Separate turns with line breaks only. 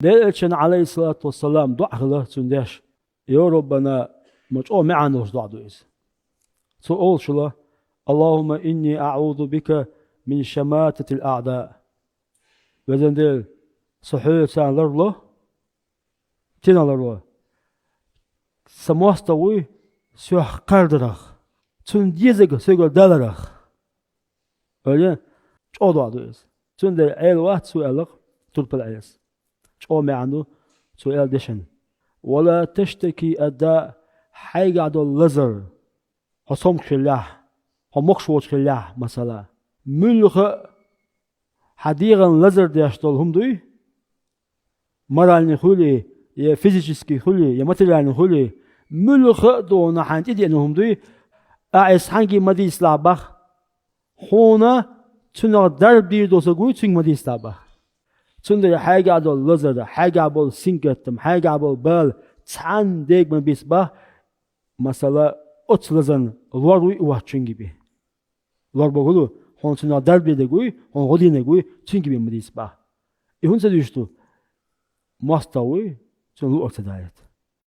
ليلة عليه الصلاة والسلام دعا له تندش يا ربنا مجأو معنوش دعا دويز سؤال شلا اللهم إني أعوذ بك من شماتة الأعداء وذن ديل صحيح سان لرله تينا لرله سموستوي سيح قردرخ تنديزك سيقل دالرخ öyle çoğu dua duruyoruz. Çünkü el vaat su'alak turpal ayas. çoğu me'andu su'al deşen. ولا تشتكي أداء حاجة عدو اللزر حصوم خلاح حمقشوش خلاح مثلا ملغ حديغا لزر ديشتول هم دوي مرالني خولي يا فيزيكسكي خولي يا ماتريالني خولي ملغ دون حانتي دي انهم دوي أعيس حانكي مدي إسلابخ هنا تنغ در بير دوسا قوي تنغ مدي إسلابخ تنغ حاجة عدو اللزر حاجة عدو سنكتم حاجة عدو بال تان ديك من بيسبه مثلا أتلزن لوروي واتشين gibi. Lor bogulu hon tuna derbi de gui hon hodine gui chin gibi mi disba. E hun se düştü. Mastawi tun lu ortadayet.